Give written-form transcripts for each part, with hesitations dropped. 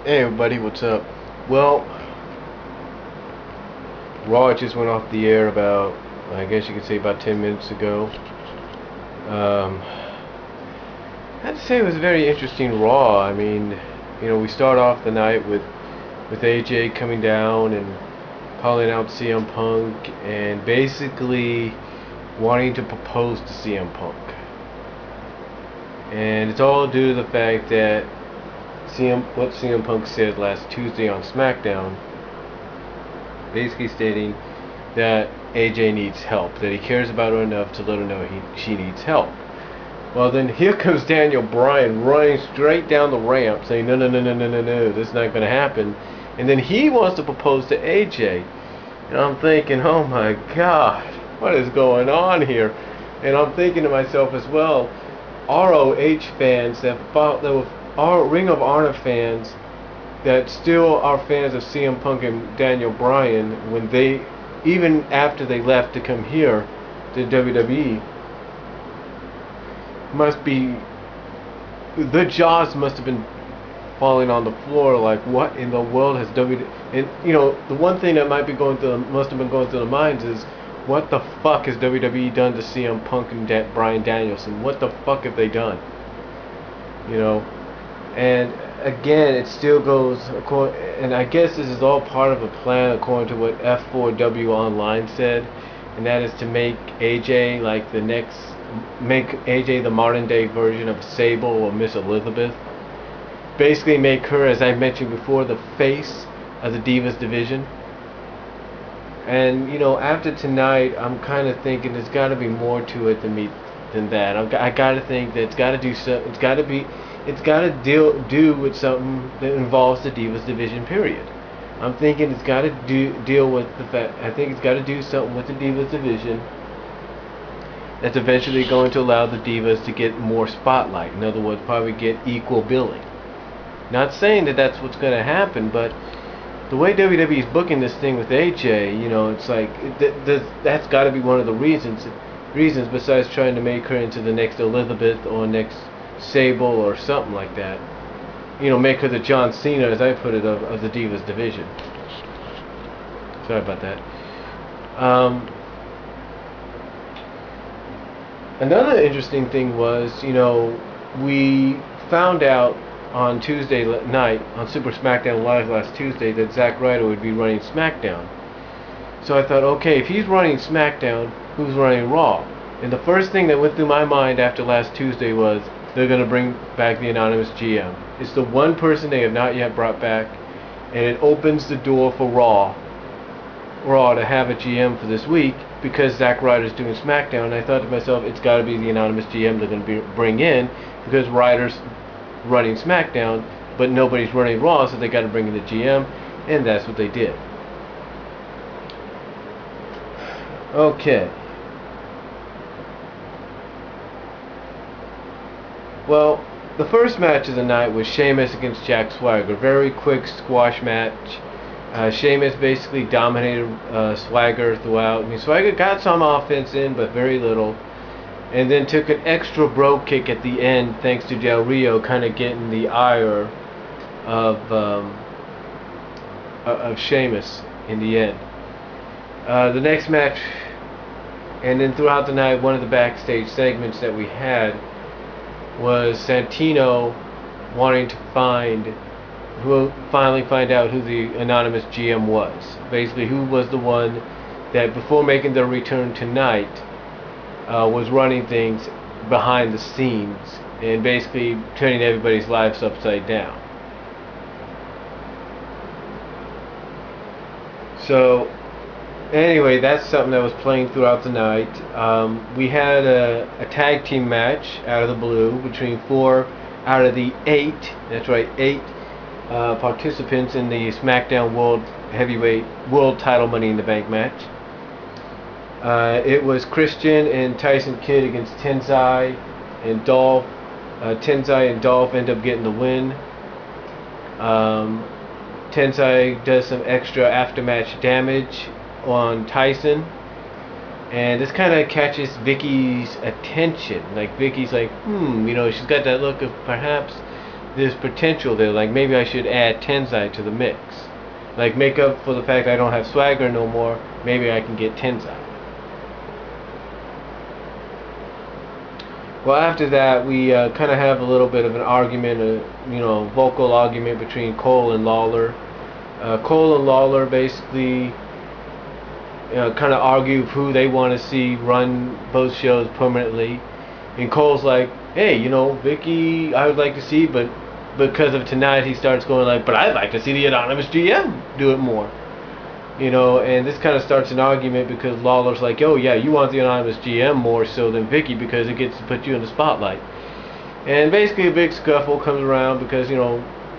Hey everybody, what's up? Well, Raw just went off the air about, I guess you could say about 10 minutes ago. Um, I'd say it was a very interesting Raw. I mean, we start off the night with AJ coming down and calling out CM Punk and basically wanting to propose to CM Punk. And it's all due to the fact that what CM Punk said last Tuesday on SmackDown, basically stating that AJ needs help, that he cares about her enough to let her know she needs help. Well, then here comes Daniel Bryan running straight down the ramp saying, no, no, no, no, no, no, no, this is not going to happen. And then he wants to propose to AJ. And I'm thinking, oh my God, what is going on here? And I'm thinking to myself as well, ROH fans that were our Ring of Honor fans that still are fans of CM Punk and Daniel Bryan, when they, even after they left to come here to WWE, must be, the jaws must have been falling on the floor like, what in the world has WWE, and the one thing that must have been going through the minds is, what the fuck has WWE done to CM Punk and Bryan Danielson? What the fuck have they done? And again, it still goes, and I guess this is all part of a plan according to what F4W Online said, and that is to make AJ make AJ the modern day version of Sable or Miss Elizabeth. Basically make her, as I mentioned before, the face of the Divas division. And after tonight, I'm kind of thinking there's got to be more to it than that. I got to think that it's got to do something. It's got to do with something that involves the Divas division. Period. I'm thinking it's got to deal with the fact. I think it's got to do something with the Divas division that's eventually going to allow the Divas to get more spotlight. In other words, probably get equal billing. Not saying that that's what's going to happen, but the way WWE is booking this thing with AJ, it's like that's got to be one of the reasons besides trying to make her into the next Elizabeth or next Sable or something like that. Make her the John Cena, as I put it, of the Divas division. Sorry about that. Another interesting thing was, we found out on Tuesday night on Super SmackDown Live last Tuesday that Zack Ryder would be running SmackDown. So I thought, okay, if he's running SmackDown, who's running Raw? And the first thing that went through my mind after last Tuesday was they're going to bring back the anonymous GM. It's the one person they have not yet brought back, and it opens the door for Raw to have a GM for this week because Zack Ryder's doing SmackDown. And I thought to myself, it's got to be the anonymous GM they're going to bring in because Ryder's running SmackDown, but nobody's running Raw, so they got to bring in the GM, and that's what they did. Okay. Well, the first match of the night was Sheamus against Jack Swagger. Very quick squash match. Sheamus basically dominated Swagger throughout. I mean, Swagger got some offense in, but very little. And then took an extra bro kick at the end, thanks to Del Rio kind of getting the ire of Sheamus in the end. The next match, and then throughout the night, one of the backstage segments that we had was Santino wanting to finally find out who the anonymous GM was. Basically, who was the one that before making their return tonight was running things behind the scenes and basically turning everybody's lives upside down. So anyway, that's something that was playing throughout the night. We had a tag team match out of the blue between 4 out of the 8, that's right, 8 participants in the SmackDown World Title Money in the Bank match. It was Christian and Tyson Kidd against Tenzai and Dolph. Tenzai and Dolph end up getting the win. Tenzai does some extra after-match damage on Tyson, and this kind of catches Vicky's attention. Like Vicky's like, she's got that look of perhaps there's potential there. Like maybe I should add Tensai to the mix. Like make up for the fact I don't have Swagger no more. Maybe I can get Tensai. Well, after that, we kind of have a little bit of an argument, vocal argument between Cole and Lawler. Cole and Lawler basically kind of argue who they want to see run both shows permanently. And Cole's like, hey, Vicky, I would like to see, but because of tonight, he starts going like, but I'd like to see the anonymous GM do it more. And this kind of starts an argument because Lawler's like, oh yeah, you want the anonymous GM more so than Vicky because it gets to put you in the spotlight. And basically a big scuffle comes around because,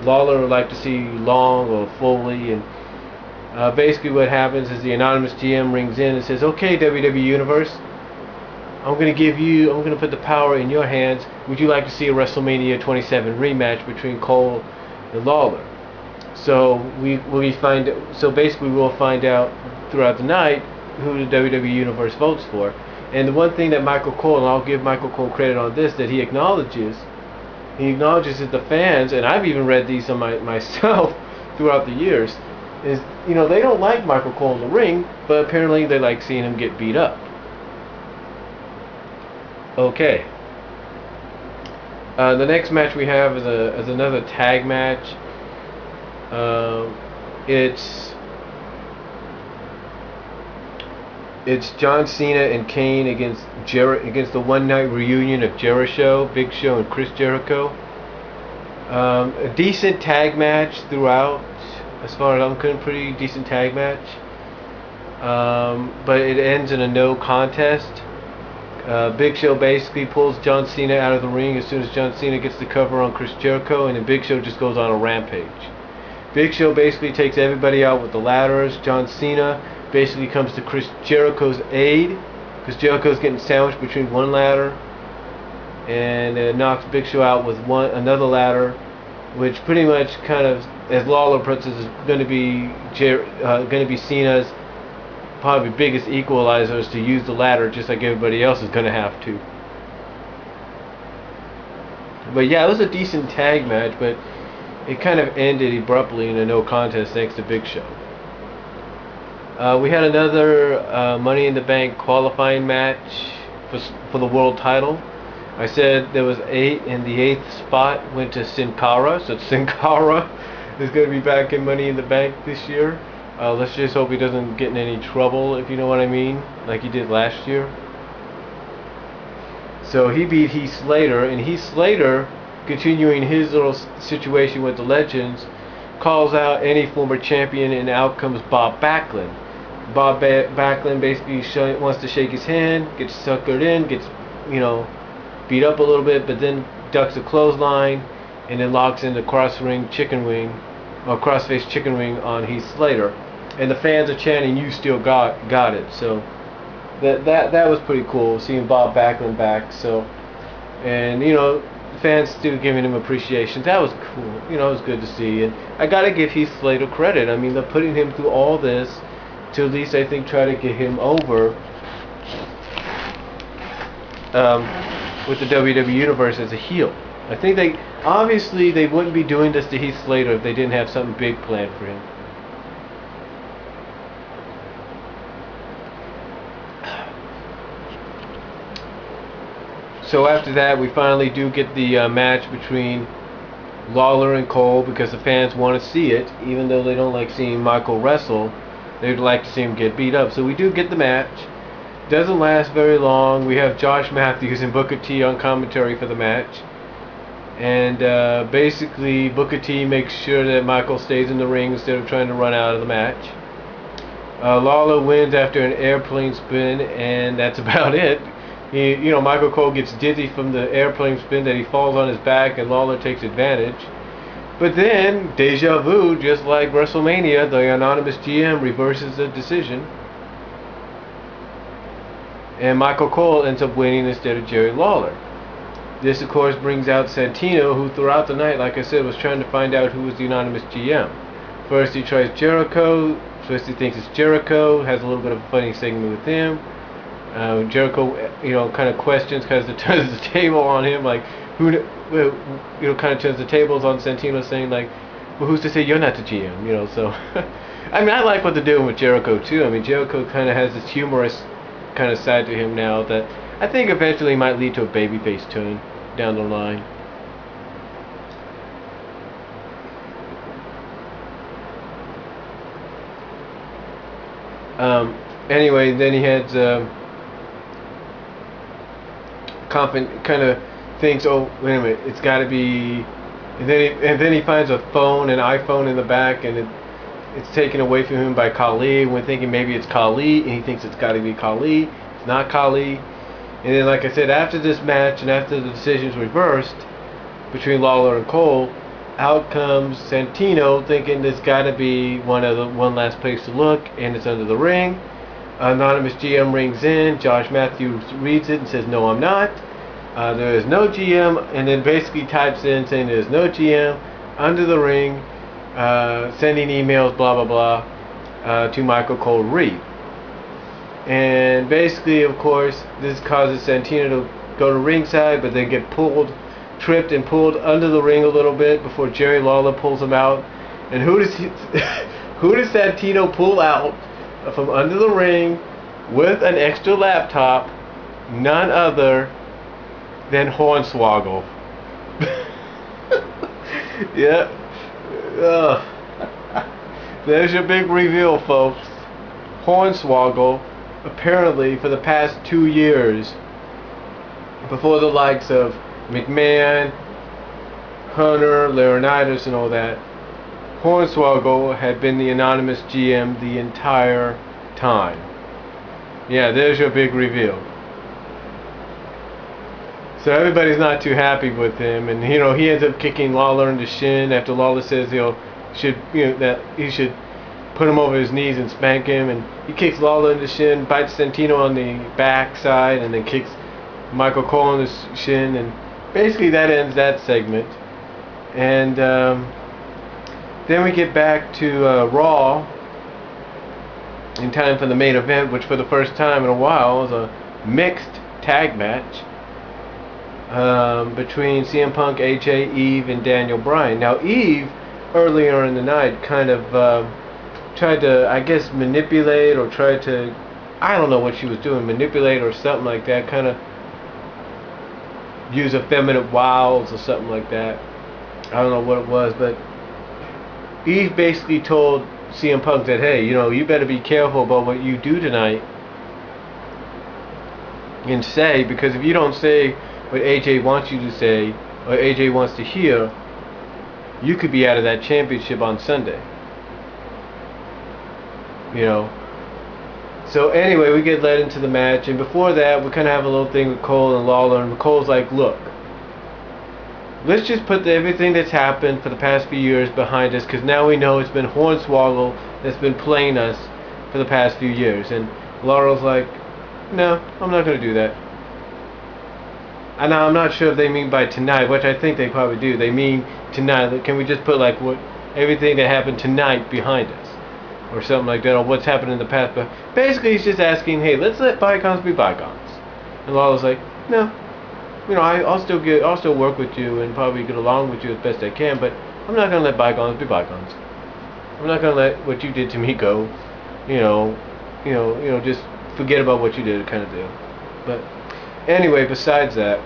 Lawler would like to see Long or Foley, and basically what happens is the anonymous GM rings in and says, okay, WWE Universe, I'm going to put the power in your hands. Would you like to see a WrestleMania 27 rematch between Cole and Lawler? So basically we'll find out throughout the night who the WWE Universe votes for. And the one thing that Michael Cole, and I'll give Michael Cole credit on this, that he acknowledges that the fans, and I've even read these on myself throughout the years, is, they don't like Michael Cole in the ring, but apparently they like seeing him get beat up. Okay. The next match we have is another tag match. It's John Cena and Kane against the one night reunion of Jericho, Big Show, and Chris Jericho. A decent tag match throughout, as far as I'm concerned, pretty decent tag match. But it ends in a no contest. Big Show basically pulls John Cena out of the ring as soon as John Cena gets the cover on Chris Jericho, and then Big Show just goes on a rampage. Big Show basically takes everybody out with the ladders. John Cena basically comes to Chris Jericho's aid because Jericho's getting sandwiched between one ladder, and knocks Big Show out with another ladder, which pretty much kind of, as Lawler puts it, is going to be Cena's probably biggest equalizer, is to use the ladder just like everybody else is going to have to. But yeah, it was a decent tag match, but it kind of ended abruptly in a no contest thanks to Big Show. We had another Money in the Bank qualifying match for the world title. I said there was 8, and the 8th spot went to Sin Cara, so Sin Cara is going to be back in Money in the Bank this year. Let's just hope he doesn't get in any trouble, if you know what I mean, like he did last year. So he beat Heath Slater, and Heath Slater, continuing his little situation with the Legends, calls out any former champion, and out comes Bob Backlund. Bob Backlund basically wants to shake his hand, gets suckered in, gets, beat up a little bit, but then ducks a clothesline, and then locks in the crossface chicken wing on Heath Slater. And the fans are chanting, "You still got it." So that was pretty cool, seeing Bob Backlund back. So, and fans still giving him appreciation. That was cool. It was good to see. And I gotta give Heath Slater credit. I mean, they're putting him through all this to at least, I think, try to get him over with the WWE Universe as a heel. I think they wouldn't be doing this to Heath Slater if they didn't have something big planned for him. So after that, we finally do get the match between Lawler and Cole, because the fans want to see it, even though they don't like seeing Michael wrestle. They'd like to see him get beat up. So we do get the match. Doesn't last very long. We have Josh Matthews and Booker T on commentary for the match. And basically Booker T makes sure that Michael stays in the ring instead of trying to run out of the match. Lawler wins after an airplane spin, and that's about it. Michael Cole gets dizzy from the airplane spin, that he falls on his back, and Lawler takes advantage. But then, deja vu, just like WrestleMania, the anonymous GM reverses the decision, and Michael Cole ends up winning instead of Jerry Lawler. This, of course, brings out Santino, who throughout the night, like I said, was trying to find out who was the anonymous GM. First he tries Jericho, first he thinks it's Jericho, has a little bit of a funny segment with him. Jericho, kind of questions, because turns the table on him, like, kind of turns the tables on Santino, saying like, well, who's to say you're not the GM? So I mean, I like what they're doing with Jericho too. I mean, Jericho kind of has this humorous kind of side to him now that I think eventually might lead to a babyface turn down the line. Anyway, then he had kind of thinks, oh, wait a minute, it's got to be, and then he finds an iPhone in the back, and it's taken away from him by Khali. We're thinking maybe it's Khali, and he thinks it's got to be Khali. It's not Khali. And then, like I said, after this match and after the decisions reversed between Lawler and Cole, out comes Santino thinking there's got to be one last place to look, and it's under the ring. Anonymous GM rings in. Josh Matthews reads it and says, "No, I'm not. There is no GM," and then basically types in saying there's no GM under the ring, sending emails, blah blah blah, to Michael Cole Reed. And basically, of course, this causes Santino to go to ringside, but then get tripped and pulled under the ring a little bit before Jerry Lawler pulls him out. And who does Santino pull out from under the ring with an extra laptop? None other than Hornswoggle. Yeah. There's your big reveal, folks. Hornswoggle, apparently for the past 2 years, before the likes of McMahon, Hunter, Laurinaitis, and all that, Hornswoggle had been the anonymous GM the entire time. Yeah, there's your big reveal. So everybody's not too happy with him, and he ends up kicking Lawler in the shin after Lawler says that he should put him over his knees and spank him, and he kicks Lawler in the shin, bites Santino on the backside, and then kicks Michael Cole in the shin, and basically that ends that segment. And then we get back to Raw in time for the main event, which for the first time in a while was a mixed tag match between CM Punk, AJ, Eve, and Daniel Bryan. Now Eve, earlier in the night, kind of tried to, I guess, manipulate, or tried to, I don't know what she was doing, manipulate or something like that, kind of use effeminate wiles or something like that. I don't know what it was, but Eve basically told CM Punk that, hey, you better be careful about what you do tonight and say, because if you don't say what AJ wants you to say, or AJ wants to hear, you could be out of that championship on Sunday. So anyway, we get led into the match, and before that, we kind of have a little thing with Cole and Lawler, and Cole's like, look, let's just put everything that's happened for the past few years behind us, because now we know it's been Hornswoggle that's been playing us for the past few years. And Laurel's like, no, I'm not going to do that. And I'm not sure if they mean by tonight, which I think they probably do. They mean tonight. Can we just put like everything that happened tonight behind us, or something like that, or what's happened in the past? But basically, he's just asking, hey, let's let bygones be bygones. And Laurel's like, no. I'll still work with you and probably get along with you as best I can, but I'm not gonna let bygones be bygones. I'm not gonna let what you did to me go. Just forget about what you did, kind of deal. But anyway, besides that,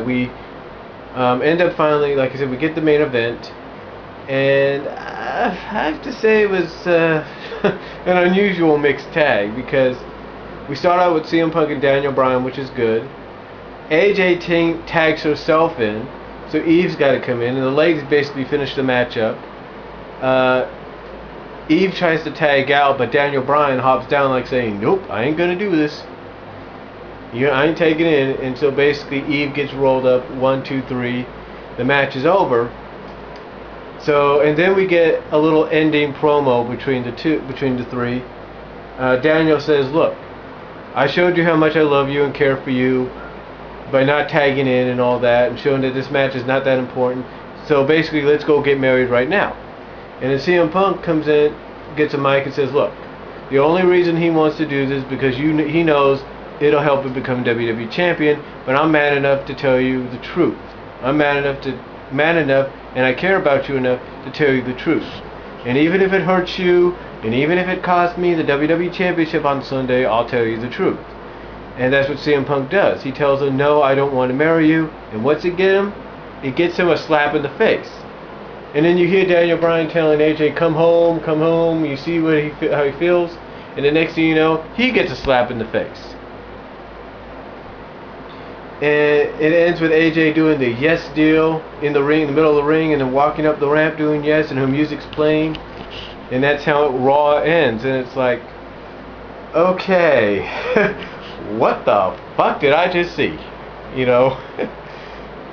we end up finally, like I said, we get the main event, and I have to say it was an unusual mixed tag, because we start out with CM Punk and Daniel Bryan, which is good. AJ tags herself in, so Eve's got to come in, and the ladies basically finish the match up. Eve tries to tag out, but Daniel Bryan hops down like saying, nope, I ain't gonna do this. I ain't taking it in. And so basically Eve gets rolled up, 1, 2, 3. The match is over. So, and then we get a little ending promo between the three. Daniel says, look, I showed you how much I love you and care for you by not tagging in and all that, and showing that this match is not that important. So basically, let's go get married right now. And then CM Punk comes in, gets a mic, and says, look, the only reason he wants to do this is because he knows it'll help him become WWE champion. But I'm man enough to tell you the truth. I'm man enough, and I care about you enough to tell you the truth. And even if it hurts you, and even if it costs me the WWE Championship on Sunday, I'll tell you the truth. And that's what CM Punk does. He tells her, no, I don't want to marry you. And what's it get him? It gets him a slap in the face. And then you hear Daniel Bryan telling AJ, come home, come home. You see how he feels. And the next thing you know, he gets a slap in the face. And it ends with AJ doing the yes deal in the ring, in the middle of the ring, and then walking up the ramp doing yes, and her music's playing. And that's how Raw ends. And it's like, okay, what the fuck did I just see? You know?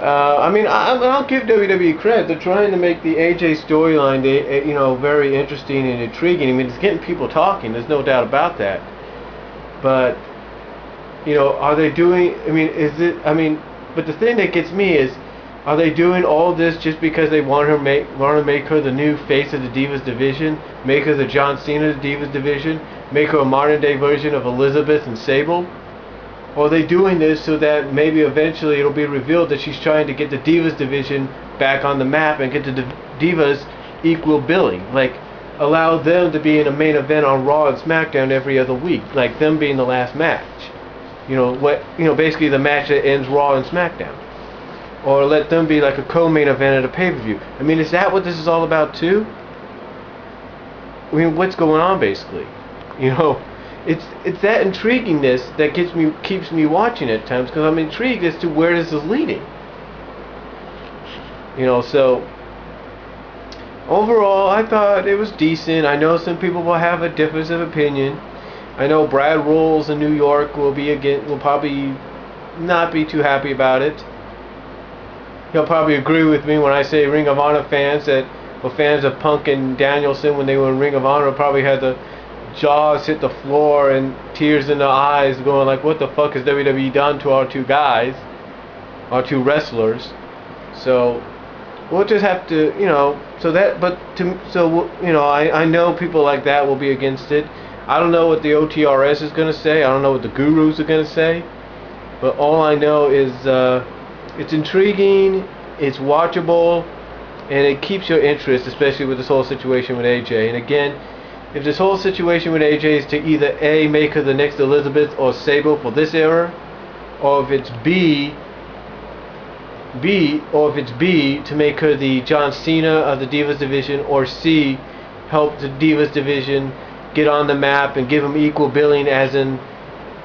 I mean, I'll give WWE credit. They're trying to make the AJ storyline, you know, very interesting and intriguing. I mean, it's getting people talking. There's no doubt about that. But, you know, are they doing? I mean, but the thing that gets me is, are they doing all this just because they want to make her the new face of the Divas division, make her the John Cena of the Divas division, make her a modern day version of Elizabeth and Sable? Or are they doing this so that maybe eventually it'll be revealed that she's trying to get the Divas division back on the map and get the Divas equal billing? Like, allow them to be in a main event on Raw and SmackDown every other week, like them being the last match. You know, basically the match that ends Raw and SmackDown. Or let them be like a co-main event at a pay-per-view. I mean, is that what this is all about too? I mean, what's going on basically? You know, it's that intriguingness that keeps me watching at times, because I'm intrigued as to where this is leading. You know, so overall, I thought it was decent. I know some people will have a difference of opinion. I know Brad Rules in New York will probably not be too happy about it. He'll probably agree with me when I say Ring of Honor fans fans of Punk and Danielson when they were in Ring of Honor probably had the jaws hit the floor and tears in their eyes, going like, what the fuck has WWE done to our two guys, our two wrestlers? So we'll just have to, you know, I know people like that will be against it. I don't know what the OTRS is going to say. I don't know what the gurus are going to say. But all I know is it's intriguing, it's watchable, and it keeps your interest, especially with this whole situation with AJ. And again, if this whole situation with AJ is to either A, make her the next Elizabeth or Sable for this era, or if it's B, to make her the John Cena of the Divas division, or C, help the Divas division get on the map and give them equal billing, as in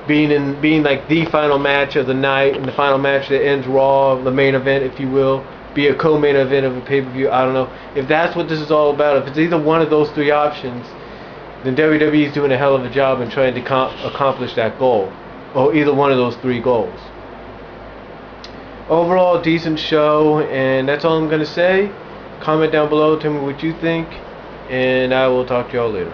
being like the final match of the night and the final match that ends Raw, the main event, if you will, be a co-main event of a pay-per-view. I don't know. If that's what this is all about, if it's either one of those three options, then WWE is doing a hell of a job in trying to accomplish that goal, or either one of those three goals. Overall, decent show, and that's all I'm going to say. Comment down below, tell me what you think, and I will talk to y'all later.